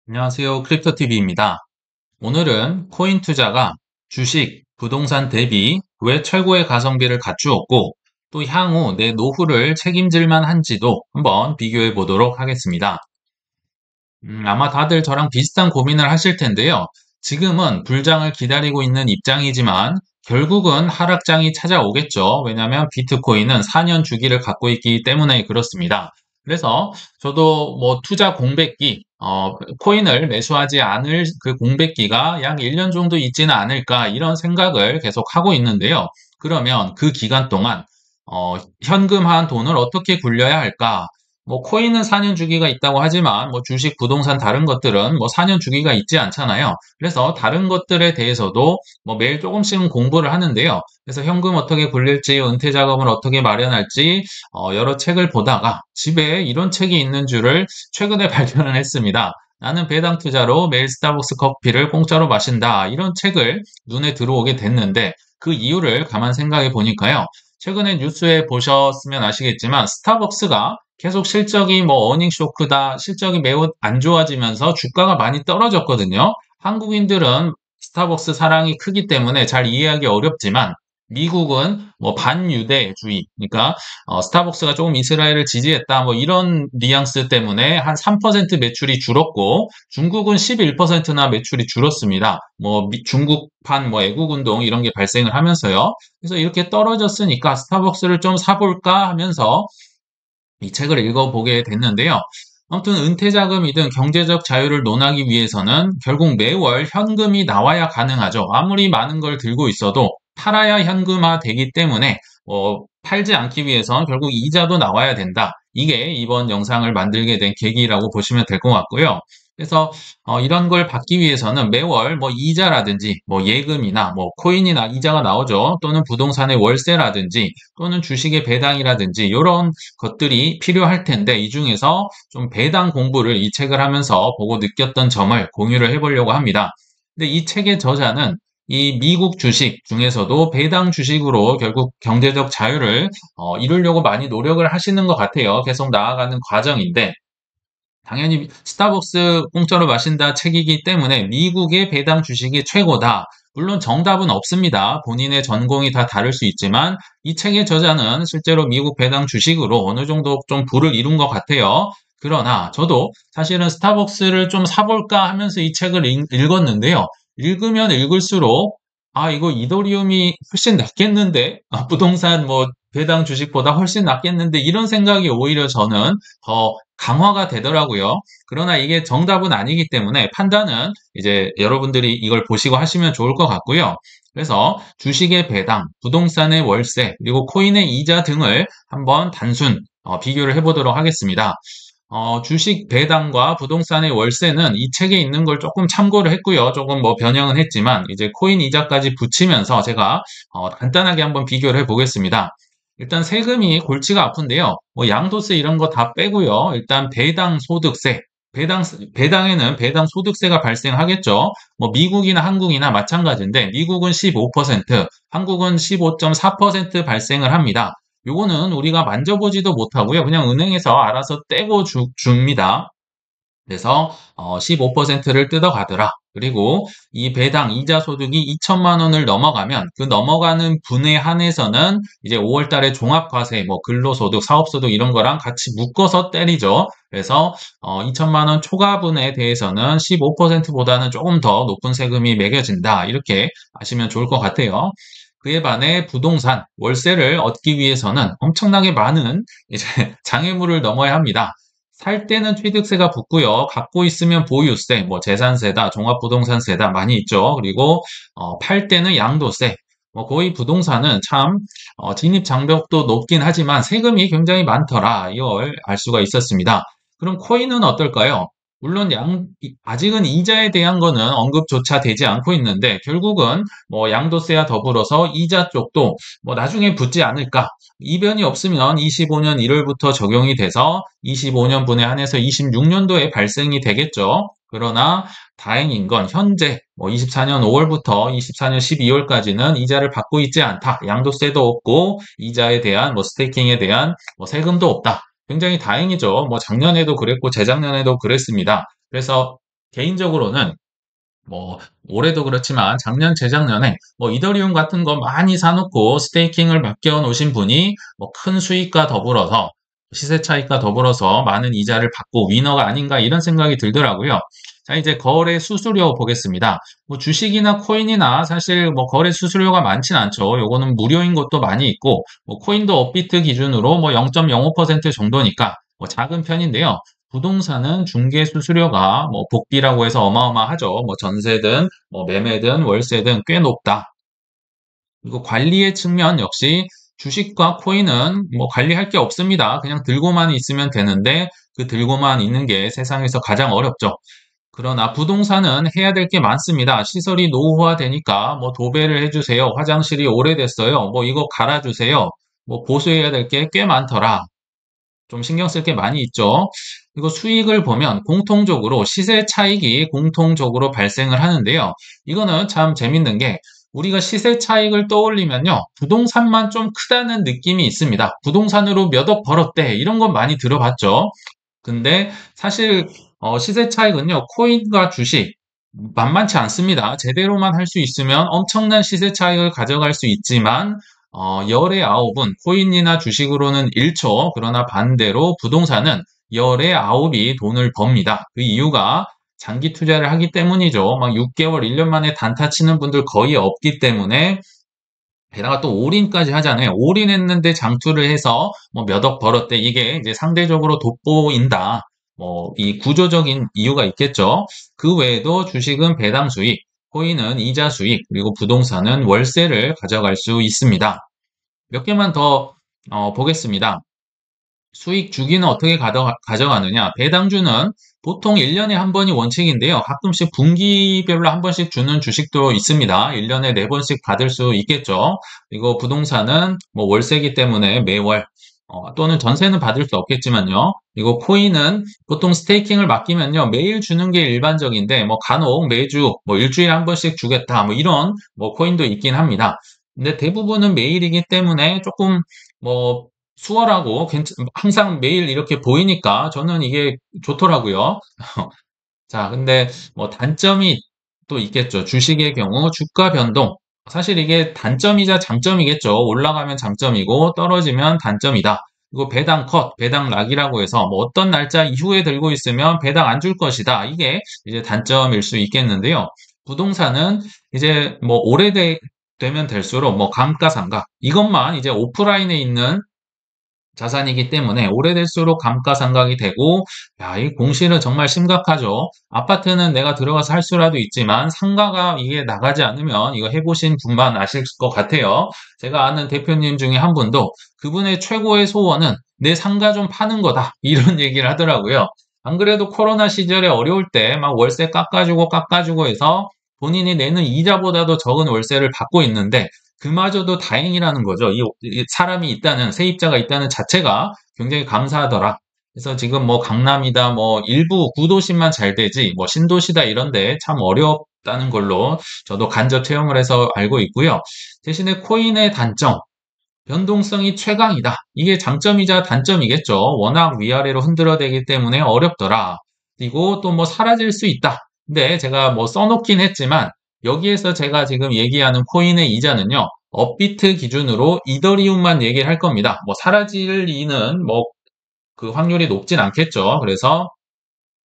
안녕하세요. 크립토TV입니다. 오늘은 코인 투자가 주식, 부동산 대비 왜 최고의 가성비를 갖추었고 또 향후 내 노후를 책임질 만한지도 한번 비교해 보도록 하겠습니다. 아마 다들 저랑 비슷한 고민을 하실 텐데요. 지금은 불장을 기다리고 있는 입장이지만 결국은 하락장이 찾아오겠죠. 왜냐하면 비트코인은 4년 주기를 갖고 있기 때문에 그렇습니다. 그래서 저도 뭐 투자 공백기, 코인을 매수하지 않을 그 공백기가 약 1년 정도 있지는 않을까 이런 생각을 계속 하고 있는데요. 그러면 그 기간 동안 현금화한 돈을 어떻게 굴려야 할까? 뭐 코인은 4년 주기가 있다고 하지만 뭐 주식, 부동산 다른 것들은 뭐 4년 주기가 있지 않잖아요. 그래서 다른 것들에 대해서도 뭐 매일 조금씩은 공부를 하는데요. 그래서 현금 어떻게 굴릴지, 은퇴 자금을 어떻게 마련할지 여러 책을 보다가 집에 이런 책이 있는 줄을 최근에 발견을 했습니다. 나는 배당 투자로 매일 스타벅스 커피를 공짜로 마신다. 이런 책을 눈에 들어오게 됐는데 그 이유를 가만 생각해 보니까요. 최근에 뉴스에 보셨으면 아시겠지만 스타벅스가 계속 실적이 뭐 어닝 쇼크다, 실적이 매우 안 좋아지면서 주가가 많이 떨어졌거든요. 한국인들은 스타벅스 사랑이 크기 때문에 잘 이해하기 어렵지만 미국은 뭐 반유대주의, 그러니까 스타벅스가 조금 이스라엘을 지지했다, 뭐 이런 뉘앙스 때문에 한 3% 매출이 줄었고 중국은 11%나 매출이 줄었습니다. 뭐 중국판 뭐 애국운동 이런 게 발생을 하면서요. 그래서 이렇게 떨어졌으니까 스타벅스를 좀 사볼까 하면서 이 책을 읽어보게 됐는데요. 아무튼 은퇴자금이든 경제적 자유를 논하기 위해서는 결국 매월 현금이 나와야 가능하죠. 아무리 많은 걸 들고 있어도 팔아야 현금화 되기 때문에 팔지 않기 위해선 결국 이자도 나와야 된다. 이게 이번 영상을 만들게 된 계기라고 보시면 될 것 같고요. 그래서 이런 걸 받기 위해서는 매월 뭐 이자라든지 뭐 예금이나 뭐 코인이나 이자가 나오죠. 또는 부동산의 월세라든지 또는 주식의 배당이라든지 이런 것들이 필요할 텐데 이 중에서 좀 배당 공부를 이 책을 하면서 보고 느꼈던 점을 공유를 해보려고 합니다. 근데 이 책의 저자는 이 미국 주식 중에서도 배당 주식으로 결국 경제적 자유를 이루려고 많이 노력을 하시는 것 같아요. 계속 나아가는 과정인데 당연히 스타벅스 공짜로 마신다 책이기 때문에 미국의 배당 주식이 최고다. 물론 정답은 없습니다. 본인의 전공이 다 다를 수 있지만 이 책의 저자는 실제로 미국 배당 주식으로 어느 정도 좀 부를 이룬 것 같아요. 그러나 저도 사실은 스타벅스를 좀 사볼까 하면서 이 책을 읽었는데요. 읽으면 읽을수록 이거 이더리움이 훨씬 낫겠는데? 부동산 뭐 배당 주식보다 훨씬 낫겠는데? 이런 생각이 오히려 저는 더 강화가 되더라고요. 그러나 이게 정답은 아니기 때문에 판단은 이제 여러분들이 이걸 보시고 하시면 좋을 것 같고요. 그래서 주식의 배당, 부동산의 월세, 그리고 코인의 이자 등을 한번 단순 비교를 해보도록 하겠습니다. 주식 배당과 부동산의 월세는 이 책에 있는 걸 조금 참고를 했고요. 조금 뭐 변형은 했지만 이제 코인 이자까지 붙이면서 제가 간단하게 한번 비교를 해보겠습니다. 일단 세금이 골치가 아픈데요. 뭐 양도세 이런 거 다 빼고요. 일단 배당 소득세, 배당에는 배당 소득세가 발생하겠죠. 뭐 미국이나 한국이나 마찬가지인데 미국은 15%, 한국은 15.4% 발생을 합니다. 요거는 우리가 만져보지도 못하고요. 그냥 은행에서 알아서 떼고 줍니다. 그래서 15%를 뜯어가더라. 그리고 이 배당 이자 소득이 2천만 원을 넘어가면 그 넘어가는 분에 한해서는 이제 5월 달에 종합과세, 뭐 근로소득, 사업소득 이런 거랑 같이 묶어서 때리죠. 그래서 2천만 원 초과분에 대해서는 15%보다는 조금 더 높은 세금이 매겨진다. 이렇게 아시면 좋을 것 같아요. 그에 반해 부동산, 월세를 얻기 위해서는 엄청나게 많은 이제 장애물을 넘어야 합니다. 살 때는 취득세가 붙고요. 갖고 있으면 보유세, 뭐 재산세다, 종합부동산세다 많이 있죠. 그리고 팔 때는 양도세. 뭐 거의 부동산은 참 진입 장벽도 높긴 하지만 세금이 굉장히 많더라. 이걸 알 수가 있었습니다. 그럼 코인은 어떨까요? 물론 아직은 이자에 대한 거는 언급조차 되지 않고 있는데 결국은 뭐 양도세와 더불어서 이자 쪽도 뭐 나중에 붙지 않을까. 이변이 없으면 25년 1월부터 적용이 돼서 25년분에 한해서 26년도에 발생이 되겠죠. 그러나 다행인 건 현재 뭐 24년 5월부터 24년 12월까지는 이자를 받고 있지 않다. 양도세도 없고 이자에 대한 뭐 스테이킹에 대한 뭐 세금도 없다. 굉장히 다행이죠. 뭐 작년에도 그랬고 재작년에도 그랬습니다. 그래서 개인적으로는 뭐 올해도 그렇지만 작년, 재작년에 뭐 이더리움 같은 거 많이 사놓고 스테이킹을 맡겨 놓으신 분이 뭐 큰 수익과 더불어서 시세 차익과 더불어서 많은 이자를 받고 위너가 아닌가 이런 생각이 들더라고요. 자, 이제 거래 수수료 보겠습니다. 뭐 주식이나 코인이나 사실 뭐 거래 수수료가 많진 않죠. 요거는 무료인 것도 많이 있고, 뭐 코인도 업비트 기준으로 뭐 0.05% 정도니까 뭐 작은 편인데요. 부동산은 중개 수수료가 뭐 복비라고 해서 어마어마하죠. 뭐 전세든 뭐 매매든 월세든 꽤 높다. 그리고 관리의 측면 역시 주식과 코인은 뭐 관리할 게 없습니다. 그냥 들고만 있으면 되는데 그 들고만 있는 게 세상에서 가장 어렵죠. 그러나 부동산은 해야 될 게 많습니다. 시설이 노후화되니까 뭐 도배를 해주세요. 화장실이 오래됐어요. 뭐 이거 갈아주세요. 뭐 보수해야 될 게 꽤 많더라. 좀 신경 쓸 게 많이 있죠. 그리고 수익을 보면 공통적으로 시세 차익이 공통적으로 발생을 하는데요. 이거는 참 재밌는 게 우리가 시세 차익을 떠올리면요. 부동산만 좀 크다는 느낌이 있습니다. 부동산으로 몇 억 벌었대. 이런 건 많이 들어봤죠. 근데 사실 시세 차익은요. 코인과 주식 만만치 않습니다. 제대로만 할 수 있으면 엄청난 시세 차익을 가져갈 수 있지만 열의 아홉은 코인이나 주식으로는 1초, 그러나 반대로 부동산은 열의 아홉이 돈을 법니다. 그 이유가 장기 투자를 하기 때문이죠. 막 6개월, 1년 만에 단타 치는 분들 거의 없기 때문에 게다가 또 올인까지 하잖아요. 올인했는데 장투를 해서 뭐 몇 억 벌었대. 이게 이제 상대적으로 돋보인다. 뭐 이 구조적인 이유가 있겠죠. 그 외에도 주식은 배당 수익, 코인은 이자 수익, 그리고 부동산은 월세를 가져갈 수 있습니다. 몇 개만 더 보겠습니다. 수익 주기는 어떻게 가져가느냐? 배당주는 보통 1년에 한 번이 원칙인데요. 가끔씩 분기별로 한 번씩 주는 주식도 있습니다. 1년에 4번씩 받을 수 있겠죠. 그리고 부동산은 뭐 월세기 때문에 매월 또는 전세는 받을 수 없겠지만요. 그리고 코인은 보통 스테이킹을 맡기면요. 매일 주는 게 일반적인데 뭐 간혹 매주 뭐 일주일에 한 번씩 주겠다. 뭐 이런 뭐 코인도 있긴 합니다. 근데 대부분은 매일이기 때문에 조금 뭐 수월하고 항상 매일 이렇게 보이니까 저는 이게 좋더라고요. 자, 근데 뭐 단점이 또 있겠죠. 주식의 경우 주가 변동. 사실 이게 단점이자 장점이겠죠. 올라가면 장점이고 떨어지면 단점이다. 그리고 배당 컷, 배당 락이라고 해서 뭐 어떤 날짜 이후에 들고 있으면 배당 안 줄 것이다. 이게 이제 단점일 수 있겠는데요. 부동산은 이제 뭐 되면 될수록 뭐 감가상각 이것만 이제 오프라인에 있는 자산이기 때문에 오래될수록 감가상각이 되고, 야, 이 공실은 정말 심각하죠. 아파트는 내가 들어가서 할 수라도 있지만 상가가 이게 나가지 않으면 이거 해보신 분만 아실 것 같아요. 제가 아는 대표님 중에 한 분도 그분의 최고의 소원은 내 상가 좀 파는 거다. 이런 얘기를 하더라고요. 안 그래도 코로나 시절에 어려울 때 막 월세 깎아주고 해서 본인이 내는 이자보다도 적은 월세를 받고 있는데 그마저도 다행이라는 거죠. 이 사람이 있다는, 세입자가 있다는 자체가 굉장히 감사하더라. 그래서 지금 뭐 강남이다, 뭐 일부 구도심만 잘 되지, 뭐 신도시다 이런데 참 어렵다는 걸로 저도 간접 체험을 해서 알고 있고요. 대신에 코인의 단점, 변동성이 최강이다. 이게 장점이자 단점이겠죠. 워낙 위아래로 흔들어대기 때문에 어렵더라. 그리고 또 뭐 사라질 수 있다. 근데 제가 뭐 써놓긴 했지만 여기에서 제가 지금 얘기하는 코인의 이자는요. 업비트 기준으로 이더리움만 얘기를 할 겁니다. 뭐 사라질 리는 뭐 그 확률이 높진 않겠죠. 그래서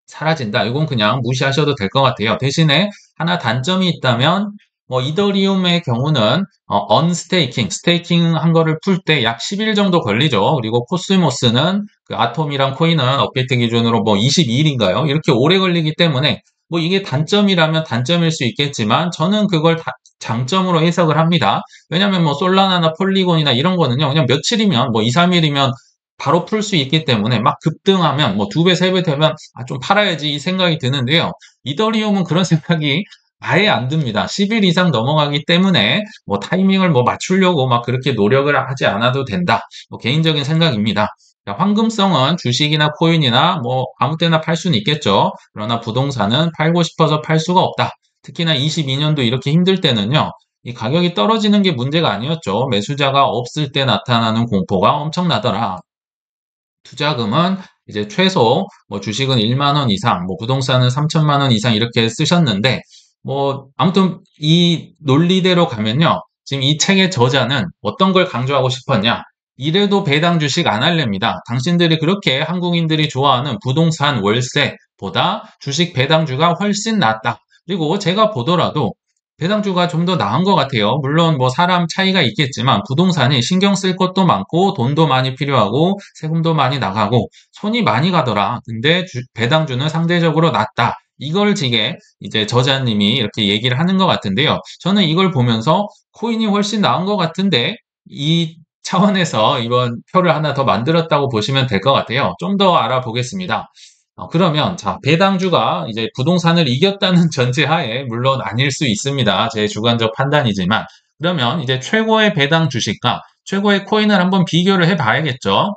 사라진다. 이건 그냥 무시하셔도 될 것 같아요. 대신에 하나 단점이 있다면 뭐 이더리움의 경우는 언스테이킹, 스테이킹 한 거를 풀 때 약 10일 정도 걸리죠. 그리고 코스모스는 그 아톰이랑 코인은 업데이트 기준으로 뭐 22일인가요? 이렇게 오래 걸리기 때문에 뭐 이게 단점이라면 단점일 수 있겠지만 저는 그걸 장점으로 해석을 합니다. 왜냐하면 뭐 솔라나나 폴리곤이나 이런 거는요. 그냥 며칠이면 뭐 2, 3일이면 바로 풀 수 있기 때문에 막 급등하면 뭐 2배, 3배 되면 좀 팔아야지 이 생각이 드는데요. 이더리움은 그런 생각이 아예 안 듭니다. 10일 이상 넘어가기 때문에 뭐 타이밍을 뭐 맞추려고 막 그렇게 노력을 하지 않아도 된다. 뭐 개인적인 생각입니다. 황금성은 주식이나 코인이나 뭐 아무 때나 팔 수는 있겠죠. 그러나 부동산은 팔고 싶어서 팔 수가 없다. 특히나 22년도 이렇게 힘들 때는요. 이 가격이 떨어지는 게 문제가 아니었죠. 매수자가 없을 때 나타나는 공포가 엄청나더라. 투자금은 이제 최소 뭐 주식은 1만 원 이상, 뭐 부동산은 3천만 원 이상 이렇게 쓰셨는데 뭐 아무튼 이 논리대로 가면요. 지금 이 책의 저자는 어떤 걸 강조하고 싶었냐? 이래도 배당 주식 안 할랍니다. 당신들이 그렇게 한국인들이 좋아하는 부동산 월세보다 주식 배당주가 훨씬 낫다. 그리고 제가 보더라도 배당주가 좀 더 나은 것 같아요. 물론 뭐 사람 차이가 있겠지만 부동산이 신경 쓸 것도 많고 돈도 많이 필요하고 세금도 많이 나가고 손이 많이 가더라. 근데 배당주는 상대적으로 낫다. 이걸 지게 이제 저자님이 이렇게 얘기를 하는 것 같은데요. 저는 이걸 보면서 코인이 훨씬 나은 것 같은데 이 차원에서 이번 표를 하나 더 만들었다고 보시면 될 것 같아요. 좀 더 알아보겠습니다. 그러면 자 배당주가 이제 부동산을 이겼다는 전제하에 물론 아닐 수 있습니다. 제 주관적 판단이지만 그러면 이제 최고의 배당 주식과 최고의 코인을 한번 비교를 해봐야겠죠.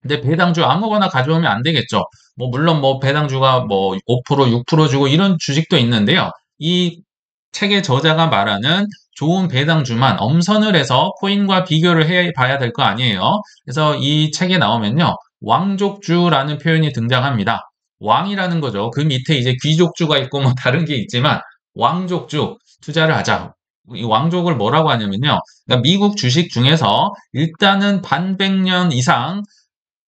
근데 배당주 아무거나 가져오면 안 되겠죠. 뭐 물론 뭐 배당주가 뭐 5%, 6% 주고 이런 주식도 있는데요. 이 책의 저자가 말하는 좋은 배당주만 엄선을 해서 코인과 비교를 해 봐야 될 거 아니에요. 그래서 이 책에 나오면요. 왕족주라는 표현이 등장합니다. 왕이라는 거죠. 그 밑에 이제 귀족주가 있고 뭐 다른 게 있지만 왕족주 투자를 하자. 이 왕족을 뭐라고 하냐면요. 그러니까 미국 주식 중에서 일단은 반백년 이상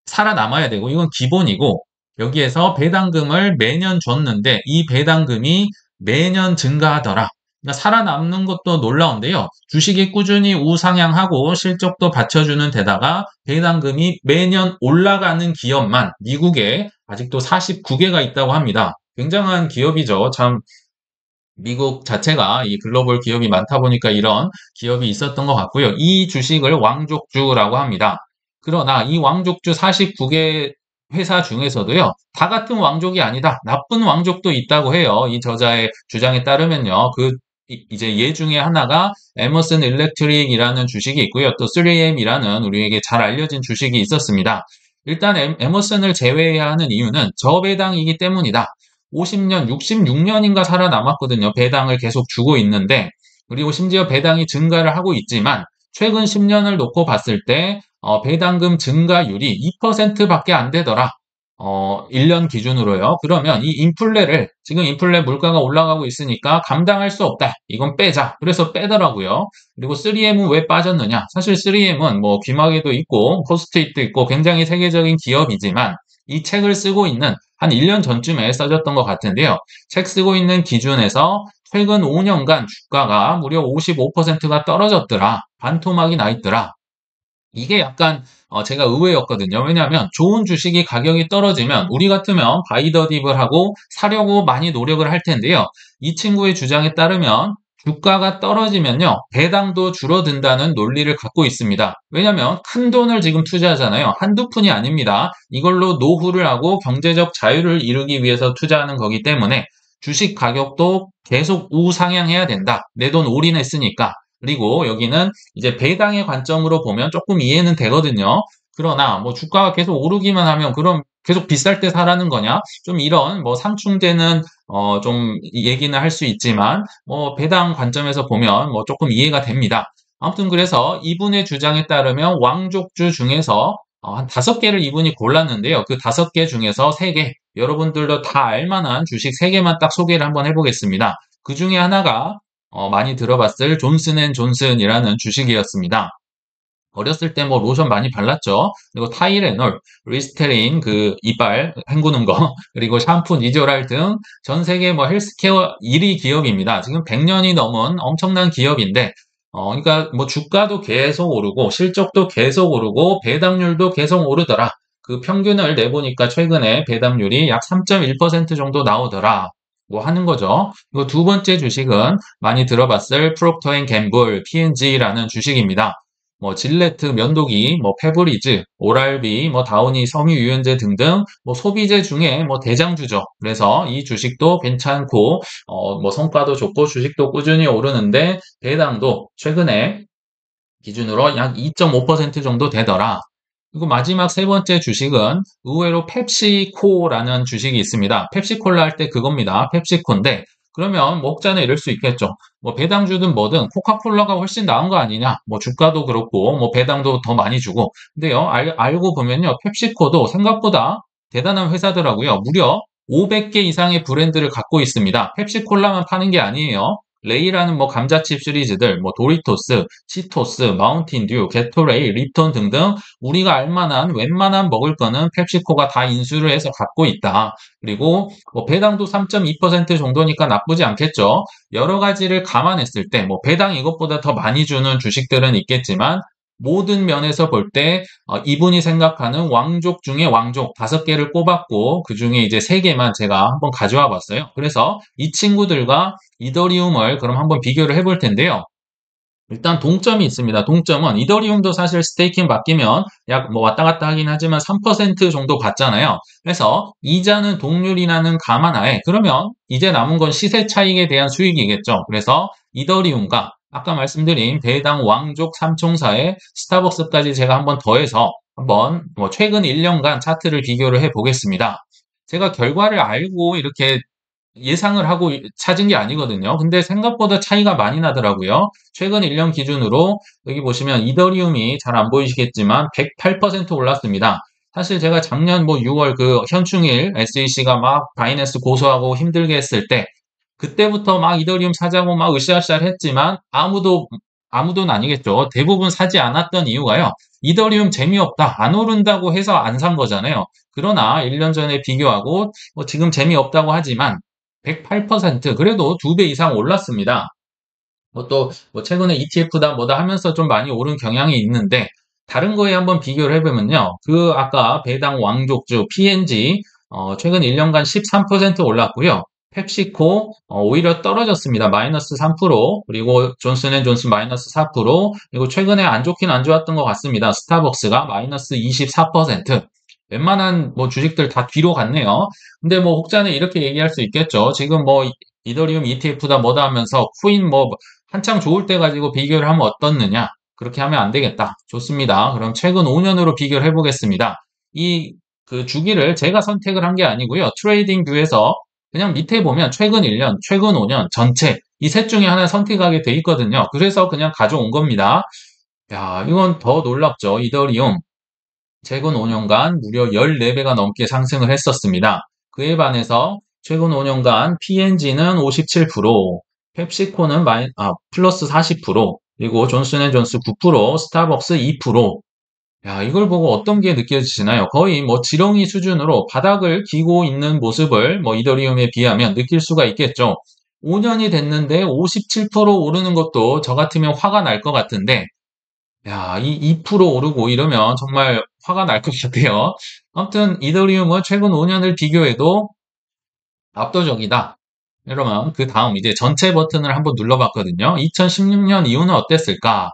살아남아야 되고 이건 기본이고 여기에서 배당금을 매년 줬는데 이 배당금이 매년 증가하더라. 그러니까 살아남는 것도 놀라운데요. 주식이 꾸준히 우상향하고 실적도 받쳐주는 데다가 배당금이 매년 올라가는 기업만 미국에 아직도 49개가 있다고 합니다. 굉장한 기업이죠. 참 미국 자체가 이 글로벌 기업이 많다 보니까 이런 기업이 있었던 것 같고요. 이 주식을 왕족주라고 합니다. 그러나 이 왕족주 49개 회사 중에서도요, 다 같은 왕족이 아니다. 나쁜 왕족도 있다고 해요. 이 저자의 주장에 따르면요. 이제 얘 중에 하나가 에머슨 일렉트릭이라는 주식이 있고요. 또 3M이라는 우리에게 잘 알려진 주식이 있었습니다. 일단 에머슨을 제외해야 하는 이유는 저배당이기 때문이다. 50년, 66년인가 살아남았거든요. 배당을 계속 주고 있는데, 그리고 심지어 배당이 증가를 하고 있지만, 최근 10년을 놓고 봤을 때, 배당금 증가율이 2%밖에 안 되더라. 1년 기준으로요. 그러면 이 지금 인플레 물가가 올라가고 있으니까 감당할 수 없다. 이건 빼자. 그래서 빼더라고요. 그리고 3M은 왜 빠졌느냐? 사실 3M은 뭐 귀마개도 있고, 포스트잇도 있고, 굉장히 세계적인 기업이지만, 이 책을 쓰고 있는 한 1년 전쯤에 써졌던 것 같은데요. 책 쓰고 있는 기준에서 최근 5년간 주가가 무려 55%가 떨어졌더라. 반토막이 나 있더라. 이게 약간 제가 의외였거든요. 왜냐하면 좋은 주식이 가격이 떨어지면 우리 같으면 바이 더 딥을 하고 사려고 많이 노력을 할 텐데요. 이 친구의 주장에 따르면 주가가 떨어지면요. 배당도 줄어든다는 논리를 갖고 있습니다. 왜냐하면 큰 돈을 지금 투자하잖아요. 한두 푼이 아닙니다. 이걸로 노후를 하고 경제적 자유를 이루기 위해서 투자하는 거기 때문에 주식 가격도 계속 우상향해야 된다. 내 돈 올인했으니까. 그리고 여기는 이제 배당의 관점으로 보면 조금 이해는 되거든요. 그러나 뭐 주가가 계속 오르기만 하면 그럼 계속 비쌀 때 사라는 거냐? 좀 이런 뭐 상충되는 좀 얘기는 할 수 있지만 뭐 배당 관점에서 보면 뭐 조금 이해가 됩니다. 아무튼 그래서 이분의 주장에 따르면 왕족주 중에서 한 5개를 이분이 골랐는데요. 그 5개 중에서 3개, 여러분들도 다 알만한 주식 3개만 딱 소개를 한번 해보겠습니다. 그 중에 하나가 많이 들어봤을 존슨앤존슨이라는 주식이었습니다. 어렸을 때 뭐 로션 많이 발랐죠. 그리고 타이레놀, 리스테린 그 이빨 헹구는 거, 그리고 샴푸, 니조랄 등 전 세계 뭐 헬스케어 1위 기업입니다. 지금 100년이 넘은 엄청난 기업인데, 그러니까 뭐 주가도 계속 오르고 실적도 계속 오르고 배당률도 계속 오르더라. 그 평균을 내보니까 최근에 배당률이 약 3.1% 정도 나오더라. 뭐 하는 거죠. 그리고 두 번째 주식은 많이 들어봤을 프록터 앤 갬블, P&G라는 주식입니다. 뭐 질레트 면도기, 뭐 페브리즈, 오랄비, 뭐 다우니 섬유유연제 등등 뭐 소비재 중에 뭐 대장주죠. 그래서 이 주식도 괜찮고 뭐 성과도 좋고 주식도 꾸준히 오르는데 배당도 최근에 기준으로 약 2.5% 정도 되더라. 그리고 마지막 세 번째 주식은 의외로 펩시코라는 주식이 있습니다. 펩시콜라 할 때 그겁니다. 펩시코인데 그러면 먹자네 이럴 수 있겠죠. 뭐 배당주든 뭐든 코카콜라가 훨씬 나은 거 아니냐. 뭐 주가도 그렇고 뭐 배당도 더 많이 주고. 근데요. 알고 보면요. 펩시코도 생각보다 대단한 회사더라고요. 무려 500개 이상의 브랜드를 갖고 있습니다. 펩시콜라만 파는 게 아니에요. 레이라는 뭐 감자칩 시리즈들, 뭐 도리토스, 치토스, 마운틴듀, 게토레이, 립톤 등등 우리가 알만한 웬만한 먹을 거는 펩시코가 다 인수를 해서 갖고 있다. 그리고 뭐 배당도 3.2% 정도니까 나쁘지 않겠죠. 여러 가지를 감안했을 때 뭐 배당 이것보다 더 많이 주는 주식들은 있겠지만 모든 면에서 볼 때 이분이 생각하는 왕족 중에 왕족 5개를 꼽았고 그중에 이제 3개만 제가 한번 가져와 봤어요. 그래서 이 친구들과 이더리움을 그럼 한번 비교를 해볼 텐데요. 일단 동점이 있습니다. 동점은 이더리움도 사실 스테이킹 바뀌면 약 뭐 왔다 갔다 하긴 하지만 3% 정도 받잖아요. 그래서 이자는 동률이라는 감안하에 그러면 이제 남은 건 시세 차익에 대한 수익이겠죠. 그래서 이더리움과 아까 말씀드린 배당 왕족 삼총사의 스타벅스까지 제가 한번 더해서 한번 뭐 최근 1년간 차트를 비교를 해 보겠습니다. 제가 결과를 알고 이렇게 예상을 하고 찾은 게 아니거든요. 근데 생각보다 차이가 많이 나더라고요. 최근 1년 기준으로 여기 보시면 이더리움이 잘 안 보이시겠지만 108% 올랐습니다. 사실 제가 작년 뭐 6월 그 현충일 SEC가 막 바이낸스 고소하고 힘들게 했을 때 그때부터 막 이더리움 사자고 막 으쌰으쌰 했지만 아무도는 아니겠죠. 대부분 사지 않았던 이유가요. 이더리움 재미없다, 안 오른다고 해서 안 산 거잖아요. 그러나 1년 전에 비교하고 뭐 지금 재미없다고 하지만 108% 그래도 2배 이상 올랐습니다. 뭐 또 뭐 최근에 ETF다 뭐다 하면서 좀 많이 오른 경향이 있는데 다른 거에 한번 비교를 해보면요. 그 아까 배당 왕족주 P&G 최근 1년간 13% 올랐고요. 펩시코 오히려 떨어졌습니다. 마이너스 3% 그리고 존슨앤존슨 마이너스 4% 그리고 최근에 안 좋긴 안 좋았던 것 같습니다. 스타벅스가 마이너스 24% 웬만한 뭐 주식들 다 뒤로 갔네요. 근데 뭐 혹자는 이렇게 얘기할 수 있겠죠. 지금 뭐 이더리움 ETF다 뭐다 하면서 코인 뭐 한창 좋을 때 가지고 비교를 하면 어떻느냐? 그렇게 하면 안 되겠다. 좋습니다. 그럼 최근 5년으로 비교를 해보겠습니다. 이 그 주기를 제가 선택을 한 게 아니고요. 트레이딩 뷰에서 그냥 밑에 보면 최근 1년, 최근 5년 전체 이 셋 중에 하나 선택하게 돼 있거든요. 그래서 그냥 가져온 겁니다. 야, 이건 더 놀랍죠. 이더리움 최근 5년간 무려 14배가 넘게 상승을 했었습니다. 그에 반해서 최근 5년간 P&G는 57%, 펩시코는 플러스 40%, 그리고 존슨앤존스 9%, 스타벅스 2%. 야, 이걸 보고 어떤 게 느껴지시나요? 거의 뭐 지렁이 수준으로 바닥을 기고 있는 모습을 뭐 이더리움에 비하면 느낄 수가 있겠죠. 5년이 됐는데 57% 오르는 것도 저 같으면 화가 날 것 같은데 야, 이 2% 오르고 이러면 정말 화가 날 것 같아요. 아무튼 이더리움은 최근 5년을 비교해도 압도적이다. 그러면 그 다음 이제 전체 버튼을 한번 눌러봤거든요. 2016년 이후는 어땠을까?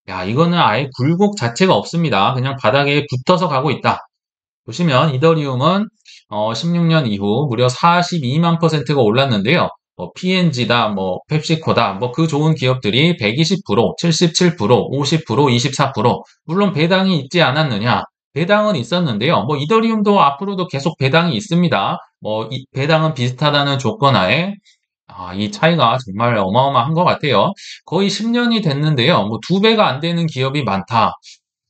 야, 이거는 아예 굴곡 자체가 없습니다. 그냥 바닥에 붙어서 가고 있다. 보시면 이더리움은 16년 이후 무려 42만 퍼센트가 올랐는데요. 뭐 P&G다, 뭐 펩시코다, 뭐 그 좋은 기업들이 120%, 77%, 50%, 24%. 물론 배당이 있지 않았느냐? 배당은 있었는데요. 뭐 이더리움도 앞으로도 계속 배당이 있습니다. 뭐 이 배당은 비슷하다는 조건 하에 이 차이가 정말 어마어마한 것 같아요. 거의 10년이 됐는데요. 뭐 2배가 안 되는 기업이 많다.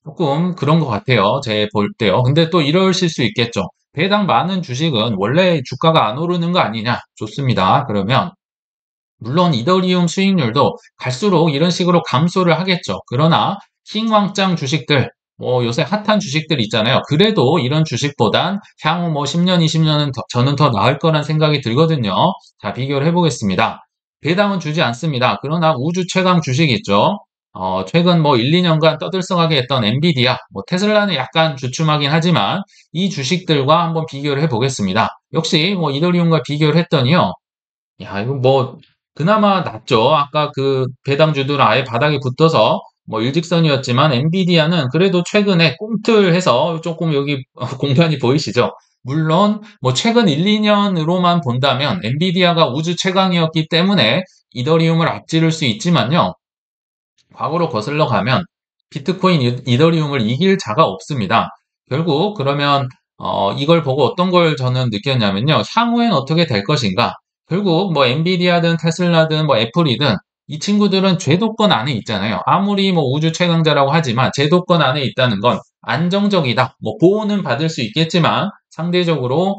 조금 그런 것 같아요. 제 볼 때요. 근데 또 이러실 수 있겠죠. 배당 많은 주식은 원래 주가가 안 오르는 거 아니냐? 좋습니다. 그러면 물론 이더리움 수익률도 갈수록 이런 식으로 감소를 하겠죠. 그러나 킹왕짱 주식들, 뭐 요새 핫한 주식들 있잖아요. 그래도 이런 주식보단 향후 뭐 10년, 20년은 저는 더 나을 거란 생각이 들거든요. 자, 비교를 해보겠습니다. 배당은 주지 않습니다. 그러나 우주 최강 주식 있죠. 최근 뭐 1, 2년간 떠들썩하게 했던 엔비디아, 뭐 테슬라는 약간 주춤하긴 하지만 이 주식들과 한번 비교를 해보겠습니다. 역시 뭐 이더리움과 비교를 했더니요. 야, 이거 뭐, 그나마 낫죠. 아까 그 배당주들은 아예 바닥에 붙어서 뭐 일직선이었지만 엔비디아는 그래도 최근에 꿈틀해서 조금 여기 공간이 보이시죠? 물론 뭐 최근 1, 2년으로만 본다면 엔비디아가 우주 최강이었기 때문에 이더리움을 앞지를 수 있지만요. 과거로 거슬러 가면 비트코인, 이더리움을 이길 자가 없습니다. 결국 그러면 이걸 보고 어떤 걸 저는 느꼈냐면요. 향후엔 어떻게 될 것인가? 결국 뭐 엔비디아든 테슬라든 뭐 애플이든 이 친구들은 제도권 안에 있잖아요. 아무리 뭐 우주 최강자라고 하지만 제도권 안에 있다는 건 안정적이다. 뭐 보호는 받을 수 있겠지만 상대적으로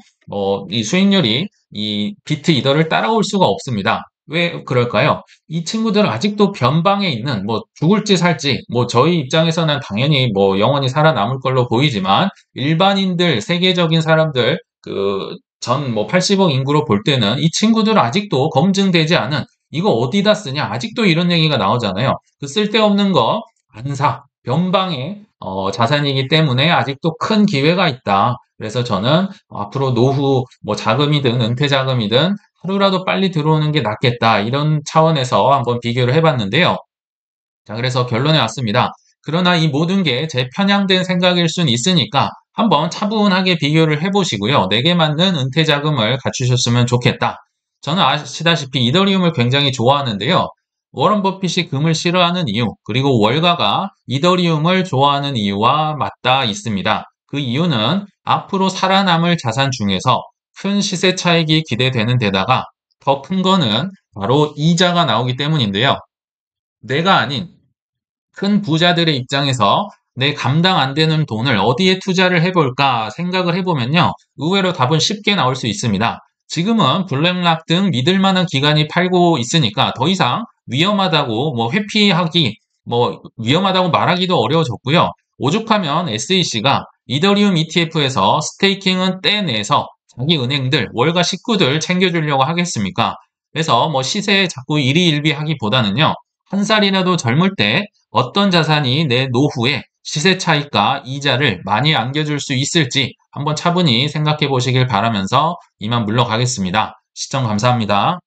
이 수익률이 이 비트 이더를 따라올 수가 없습니다. 왜 그럴까요? 이 친구들은 아직도 변방에 있는 뭐 죽을지 살지 뭐 저희 입장에서는 당연히 뭐 영원히 살아남을 걸로 보이지만 일반인들 세계적인 사람들 그 전 뭐 80억 인구로 볼 때는 이 친구들은 아직도 검증되지 않은 이거 어디다 쓰냐 아직도 이런 얘기가 나오잖아요. 그 쓸데없는 거 안 사. 변방의 자산이기 때문에 아직도 큰 기회가 있다. 그래서 저는 앞으로 노후 뭐 자금이든 은퇴 자금이든 하루라도 빨리 들어오는 게 낫겠다. 이런 차원에서 한번 비교를 해봤는데요. 자, 그래서 결론에 왔습니다. 그러나 이 모든 게 제 편향된 생각일 수는 있으니까 한번 차분하게 비교를 해보시고요. 내게 맞는 은퇴 자금을 갖추셨으면 좋겠다. 저는 아시다시피 이더리움을 굉장히 좋아하는데요. 워런 버핏이 금을 싫어하는 이유, 그리고 월가가 이더리움을 좋아하는 이유와 맞닿아 있습니다. 그 이유는 앞으로 살아남을 자산 중에서 큰 시세 차익이 기대되는 데다가 더 큰 거는 바로 이자가 나오기 때문인데요. 내가 아닌 큰 부자들의 입장에서 내 감당 안 되는 돈을 어디에 투자를 해볼까 생각을 해보면요. 의외로 답은 쉽게 나올 수 있습니다. 지금은 블랙락 등 믿을 만한 기관이 팔고 있으니까 더 이상 위험하다고 뭐 회피하기, 뭐 위험하다고 말하기도 어려워졌고요. 오죽하면 SEC가 이더리움 ETF에서 스테이킹은 떼내서 자기 은행들, 월가 식구들 챙겨주려고 하겠습니까? 그래서 뭐 시세에 자꾸 일희일비하기보다는요. 한 살이라도 젊을 때 어떤 자산이 내 노후에 시세 차익과 이자를 많이 안겨줄 수 있을지 한번 차분히 생각해 보시길 바라면서 이만 물러가겠습니다. 시청 감사합니다.